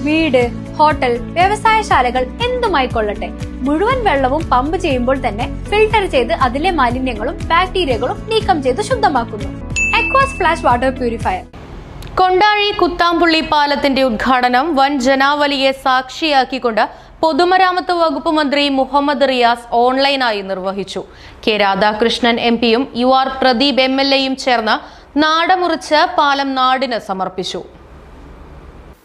വീട്, ഹോട്ടൽ, വ്യവസായശാലകൾ എന്തുമായിക്കൊള്ളട്ടെ, മുഴുവൻ വെള്ളവും പമ്പ് ചെയ്യുമ്പോൾ തന്നെ ഫിൽട്ടർ ചെയ്ത് അതിലെ മാലിന്യങ്ങളും ബാക്ടീരിയകളും നീക്കം ചെയ്ത് ശുദ്ധമാക്കുന്നു. Aquas flash water purifier. Kondazhi Kuthampully പാലത്തിന്റെ ഉദ്ഘാടനം വൻ ജനാവലിയെ സാക്ഷിയാക്കിക്കൊണ്ട് പൊതുമരാമത്ത് വകുപ്പ് മന്ത്രി മുഹമ്മദ് റിയാസ് ഓൺലൈനായി നിർവഹിച്ചു. കെ രാധാകൃഷ്ണൻ എംപിയും UR പ്രദീപ് MLAയും ചേർന്ന് നാടമുറിച്ച് പാലം നാടിന് സമർപ്പിച്ചു.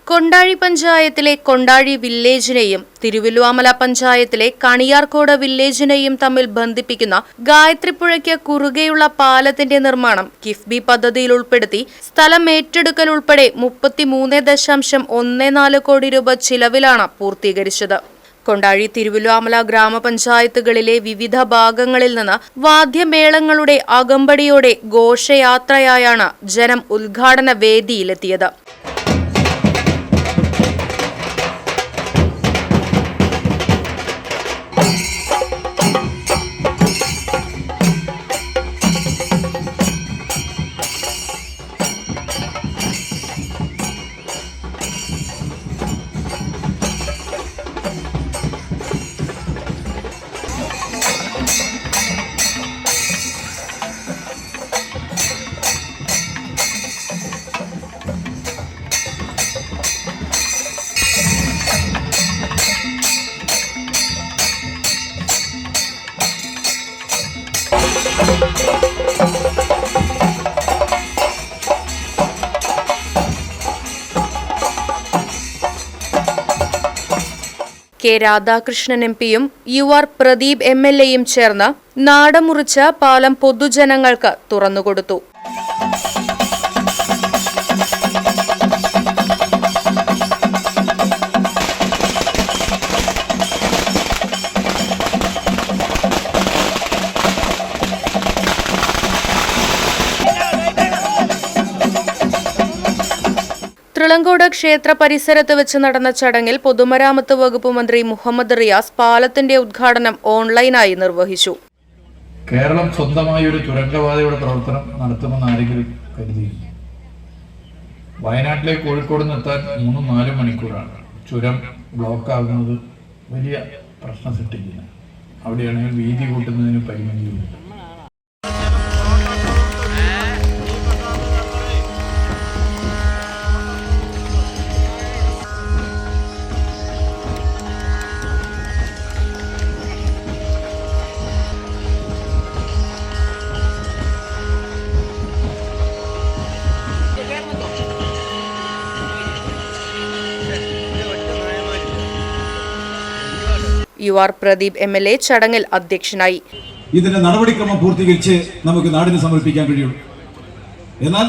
കൊണ്ടാഴി പഞ്ചായത്തിലെ കൊണ്ടാഴി വില്ലേജിനെയും തിരുവല്ലുവാമല പഞ്ചായത്തിലെ കണിയാർക്കോട് വില്ലേജിനെയും തമ്മിൽ ബന്ധിപ്പിക്കുന്ന ഗായത്രിപ്പുഴയ്ക്ക് കുറുകെയുള്ള പാലത്തിന്റെ നിർമ്മാണം കിഫ്ബി പദ്ധതിയിൽ ഉൾപ്പെടുത്തി സ്ഥലം ഏറ്റെടുക്കൽ ഉൾപ്പെടെ 33.14 കോടി രൂപ ചിലവിലാണ് പൂർത്തീകരിച്ചത്. കൊണ്ടാഴി തിരുവല്ലുവാമല ഗ്രാമപഞ്ചായത്തുകളിലെ വിവിധ ഭാഗങ്ങളിൽ നിന്ന് വാദ്യമേളങ്ങളുടെ അകമ്പടിയോടെ ഘോഷയാത്രയായാണ് ജനം ഉദ്ഘാടന വേദിയിലെത്തിയത്. കെ രാധാകൃഷ്ണൻ എംപിയും UR പ്രദീപ് MLAയും ചേർന്ന് നാടമുറിച്ച് പാലം പൊതുജനങ്ങൾക്ക് തുറന്നുകൊടുത്തു. തൃളങ്കോട് ക്ഷേത്ര പരിസരത്ത് വെച്ച് നടന്ന ചടങ്ങിൽ പൊതുമരാമത്ത് വകുപ്പ് മന്ത്രി മുഹമ്മദ് റിയാസ് പാലത്തിന്റെ ഉദ്ഘാടനം ഓൺലൈനായി നിർവഹിച്ചു. കേരളം സ്വന്തമായി ഒരു തുരങ്കപാതയുടെ പ്രവർത്തനം നടത്തുമെന്ന് ആരെങ്കിലും കരുതിയിരുന്നു? വയനാട്ടിലേക്ക് കോഴിക്കോട് എത്താൻ 3-4 മണിക്കൂറാണ്. ചുരം ബ്ലോക്ക് ആകുന്നത് വലിയ പ്രശ്നം സൃഷ്ടിക്കുന്നു. അവിടെയാണെങ്കിൽ വീതി കൂട്ടുന്നതിന് പരിമിതിയുണ്ട്. UR പ്രദീപ് MLA ചടങ്ങിൽ അധ്യക്ഷനായി. ഇതിന്റെ നടപടിക്രമം പൂർത്തീകരിച്ച് നമുക്ക് നാടിന് സമർപ്പിക്കാൻ കഴിയുള്ളൂ. എന്നാൽ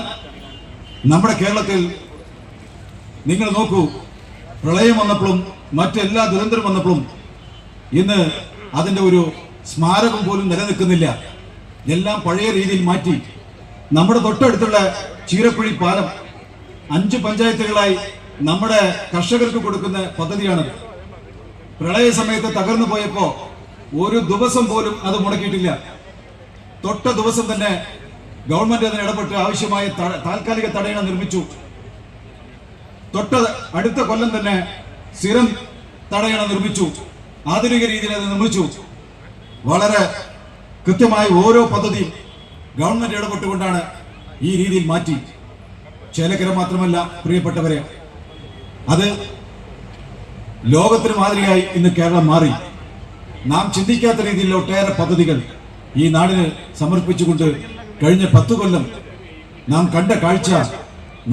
നമ്മുടെ കേരളത്തിൽ നിങ്ങൾ നോക്കൂ, പ്രളയം വന്നപ്പോഴും മറ്റെല്ലാ ദുരന്തം വന്നപ്പോഴും ഇന്ന് അതിന്റെ ഒരു സ്മാരകം പോലും നിലനിൽക്കുന്നില്ല. എല്ലാം പഴയ രീതിയിൽ മാറ്റി. നമ്മുടെ തൊട്ടടുത്തുള്ള ചീരക്കുഴി പാലം 5 പഞ്ചായത്തുകളായി നമ്മുടെ കർഷകർക്ക് കൊടുക്കുന്ന പദ്ധതിയാണ്. പ്രളയ സമയത്ത് തകർന്നു പോയപ്പോ ഒരു ദിവസം പോലും അത് മുടക്കിയിട്ടില്ല. തൊട്ട ദിവസം തന്നെ ഗവൺമെന്റ് അതിന് ഇടപെട്ട് ആവശ്യമായ താൽക്കാലിക തടയണ നിർമ്മിച്ചു. തൊട്ട അടുത്ത കൊല്ലം തന്നെ സ്ഥിരം തടയണ നിർമ്മിച്ചു. ആധുനിക രീതിയിൽ അത് നിർമ്മിച്ചു. വളരെ കൃത്യമായി ഓരോ പദ്ധതിയും ഗവൺമെന്റ് ഇടപെട്ടുകൊണ്ടാണ് ഈ രീതിയിൽ മാറ്റി. ചേലക്കര മാത്രമല്ല പ്രിയപ്പെട്ടവരെ, അത് ലോകത്തിന് മാതൃകയായി ഇന്ന് കേരളം മാറി. നാം ചിന്തിക്കാത്ത രീതിയിൽ ഒട്ടേറെ പദ്ധതികൾ ഈ നാടിന് സമർപ്പിച്ചുകൊണ്ട് കഴിഞ്ഞ 10 കൊല്ലം നാം കണ്ട കാഴ്ച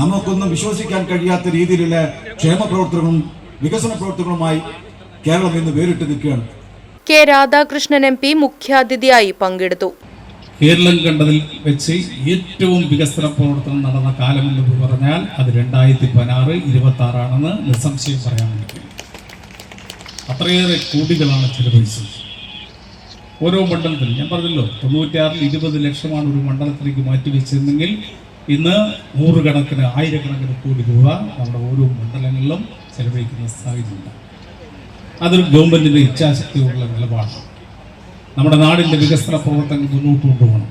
നമുക്കൊന്നും വിശ്വസിക്കാൻ കഴിയാത്ത രീതിയിലുള്ള ക്ഷേമ പ്രവർത്തനങ്ങളും വികസന പ്രവർത്തനങ്ങളുമായി കേരളം ഇന്ന് വേറിട്ട് നിൽക്കുകയാണ്. കെ രാധാകൃഷ്ണൻ MP മുഖ്യാതിഥിയായി പങ്കെടുത്തു. കേരളം കണ്ടതിൽ വെച്ച് ഏറ്റവും വികസന പ്രവർത്തനം നടന്ന കാലമെന്ന് പറഞ്ഞാൽ അത് 2016-26 ആണെന്ന് നിസ്സംശയം പറയാൻ പറ്റും. അത്രയേറെ കോടികളാണ് ചെലവഴിച്ചത്. ഓരോ മണ്ഡലത്തിൽ ഞാൻ പറഞ്ഞല്ലോ 96-ൽ 20 ലക്ഷമാണ് ഒരു മണ്ഡലത്തിലേക്ക് മാറ്റിവെച്ചിരുന്നെങ്കിൽ ഇന്ന് 100 കണക്കിന് 1000 കോടി രൂപ നമ്മുടെ ഓരോ മണ്ഡലങ്ങളിലും ചെലവഴിക്കുന്ന സാഹചര്യമുണ്ട്. അതൊരു ഗവൺമെന്റിന്റെ ഇച്ഛാശക്തിയുള്ള നിലപാടാണ്. നമ്മുടെ നാടിൻ്റെ വികസന പ്രവർത്തനങ്ങൾ മുന്നോട്ട് കൊണ്ടുപോകണം,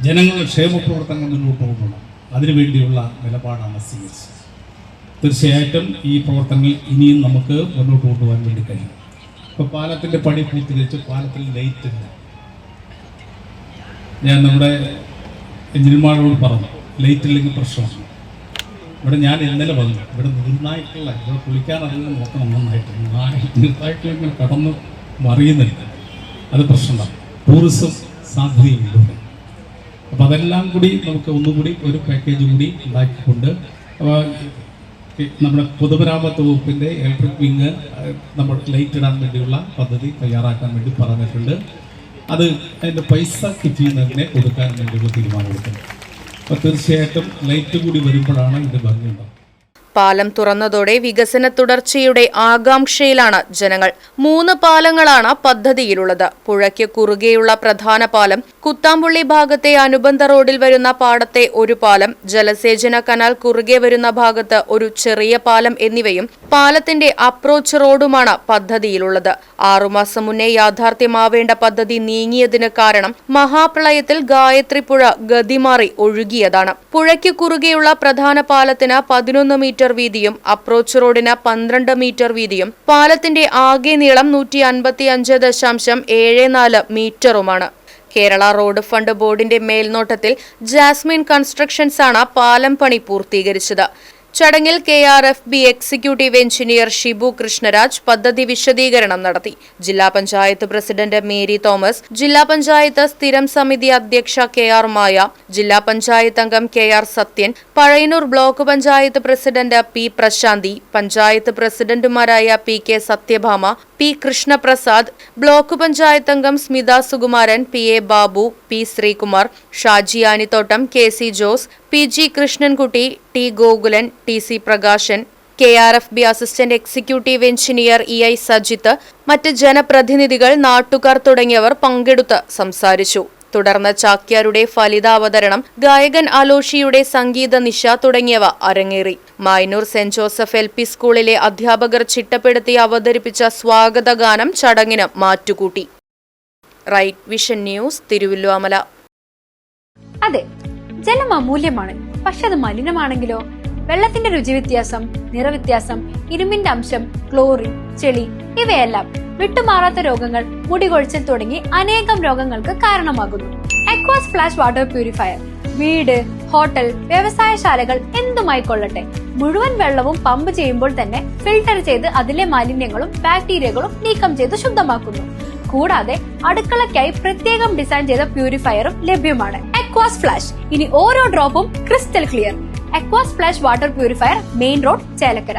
ജനങ്ങളുടെ ക്ഷേമ പ്രവർത്തനങ്ങൾ മുന്നോട്ട് കൊണ്ടുപോകണം. അതിനുവേണ്ടിയുള്ള നിലപാടാണ് സ്വീകരിച്ചത്. തീർച്ചയായിട്ടും ഈ പ്രവർത്തനങ്ങൾ ഇനിയും നമുക്ക് മുന്നോട്ട് കൊണ്ടുപോകാൻ വേണ്ടി കഴിയും. ഇപ്പോൾ പാലത്തിൻ്റെ പണി പൂർത്തീകരിച്ച് പാലത്തിൽ ലൈറ്റ് ഇല്ല. ഞാൻ നമ്മുടെ എഞ്ചിനീയർമാരോട് പറഞ്ഞു ലൈറ്റ് ഇല്ലെങ്കിൽ പ്രശ്നമാണ്. ഇവിടെ ഞാൻ ഇന്നലെ വന്നു, ഇവിടെ നിർണായക്കുള്ള ഇവിടെ കുളിക്കാനറിയുന്ന നോക്കണം നന്നായിട്ട് നിർണായക്കിങ്ങനെ കടന്ന് മറിയുന്നില്ല, അത് പ്രശ്നമാണ്. ടൂറിസം സാധ്യതയുണ്ട്. അപ്പോൾ അതെല്ലാം കൂടി നമുക്ക് ഒന്നുകൂടി ഒരു പാക്കേജ് കൂടി ഉണ്ടാക്കിക്കൊണ്ട് നമ്മുടെ പൊതുമരാമത്ത് വകുപ്പിൻ്റെ ഇലക്ട്രിക് വിങ് നമ്മൾ ലൈറ്റ് ഇടാൻ വേണ്ടിയുള്ള പദ്ധതി തയ്യാറാക്കാൻ വേണ്ടി പറഞ്ഞിട്ടുണ്ട്. അത് അതിൻ്റെ പൈസ കിറ്റിന്നതിനെ കൊടുക്കാൻ വേണ്ടിയുള്ള തീരുമാനമെടുക്കുന്നത്. അപ്പോൾ തീർച്ചയായിട്ടും ലൈറ്റ് കൂടി വരുമ്പോഴാണ് ഇത് ഭംഗിയുണ്ടാകും. പാലം തുറന്നതോടെ വികസന തുടർച്ചയുടെ ആകാംക്ഷയിലാണ് ജനങ്ങൾ. 3 പാലങ്ങളാണ് പദ്ധതിയിലുള്ളത്. പുഴയ്ക്ക് കുറുകെയുള്ള പ്രധാന പാലം, കുത്താമ്പുള്ളി ഭാഗത്തെ അനുബന്ധ റോഡിൽ വരുന്ന പാടത്തെ ഒരു പാലം, ജലസേചന കനാൽ കുറുകെ വരുന്ന ഭാഗത്ത് ഒരു ചെറിയ പാലം എന്നിവയും പാലത്തിന്റെ അപ്രോച്ച് റോഡുമാണ് പദ്ധതിയിലുള്ളത്. 6 മാസം മുന്നേ യാഥാർത്ഥ്യമാവേണ്ട പദ്ധതി നീങ്ങിയതിന് കാരണം മഹാപ്രളയത്തിൽ ഗായത്രി പുഴ ഗതിമാറി ഒഴുകിയതാണ്. പുഴയ്ക്ക് കുറുകെയുള്ള പ്രധാന പാലത്തിന് 11 മീറ്റർ വീതിയും അപ്രോച്ച് റോഡിന് 12 മീറ്റർ വീതിയും പാലത്തിന്റെ ആകെ നീളം 155.74 മീറ്ററുമാണ്. കേരള റോഡ് ഫണ്ട് ബോർഡിന്റെ മേൽനോട്ടത്തിൽ ജാസ്മിൻ കൺസ്ട്രക്ഷൻസ് ആണ് പാലം പണി പൂർത്തീകരിച്ചത്. ചടങ്ങിൽ KRFB executive engineer Shibu Krishnaraj പദ്ധതി വിശദീകരണം നടത്തി. ജില്ലാ പഞ്ചായത്ത് പ്രസിഡന്റ് മേരി തോമസ്, ജില്ലാ പഞ്ചായത്ത് സ്ഥിരം സമിതി അധ്യക്ഷ KR മായ, ജില്ലാ പഞ്ചായത്ത് അംഗം KR Sathyan, Pazhayannur block panchayat president P Prashanthi, panchayat പ്രസിഡന്റുമാരായ PK Sathyabhama, P Krishnaprasad, block panchayat അംഗം Smitha Sukumaran, PA Babu, P Sreekumar, Shaji Anithottam, KC Jose, PG Krishnankutty, T Gokulan, TC Prakashan, KRFB assistant executive engineer EI Sajith, മറ്റ് ജനപ്രതിനിധികൾ, നാട്ടുകാർ തുടങ്ങിയവർ പങ്കെടുത്ത് സംസാരിച്ചു. തുടർന്ന് ചാക്യാരുടെ ഫലിതാവതരണം, ഗായകൻ അലോഷിയുടെ സംഗീത നിശ തുടങ്ങിയവ അരങ്ങേറി. മായന്നൂർ സെന്റ് ജോസഫ് LP സ്കൂളിലെ അധ്യാപകർ ചിട്ടപ്പെടുത്തി അവതരിപ്പിച്ച സ്വാഗതഗാനം ചടങ്ങിന് മാറ്റുകൂട്ടി. Right vision news, Thiruvilwamala. അതെ, ജലം അമൂല്യമാണ്. പക്ഷെ അത് മലിനമാണെങ്കിലോ? വെള്ളത്തിന്റെ രുചി വ്യത്യാസം, നിറവ്യത്യാസം, ഇരുമ്പിന്റെ അംശം, ക്ലോറിൻ, ചെളി ഇവയെല്ലാം വിട്ടുമാറാത്ത രോഗങ്ങൾ, മുടികൊഴിച്ചിൽ തുടങ്ങി അനേകം രോഗങ്ങൾക്ക് കാരണമാകുന്നു. Aquas Flash വാട്ടർ പ്യൂരിഫയർ വീട്, ഹോട്ടൽ, വ്യവസായശാലകൾ എന്തുമായിക്കൊള്ളട്ടെ, മുഴുവൻ വെള്ളവും പമ്പ് ചെയ്യുമ്പോൾ തന്നെ ഫിൽട്ടർ ചെയ്ത് അതിലെ മാലിന്യങ്ങളും ബാക്ടീരിയകളും നീക്കം ചെയ്ത് ശുദ്ധമാക്കുന്നു. കൂടാതെ അടുക്കളയ്ക്കായി പ്രത്യേകം ഡിസൈൻ ചെയ്ത പ്യൂരിഫയറും ലഭ്യമാണ്. Aquas Flash, ഇനി ഓരോ ഡ്രോപ്പും crystal clear. Aquas Flash water purifier, main road, Chelakkara.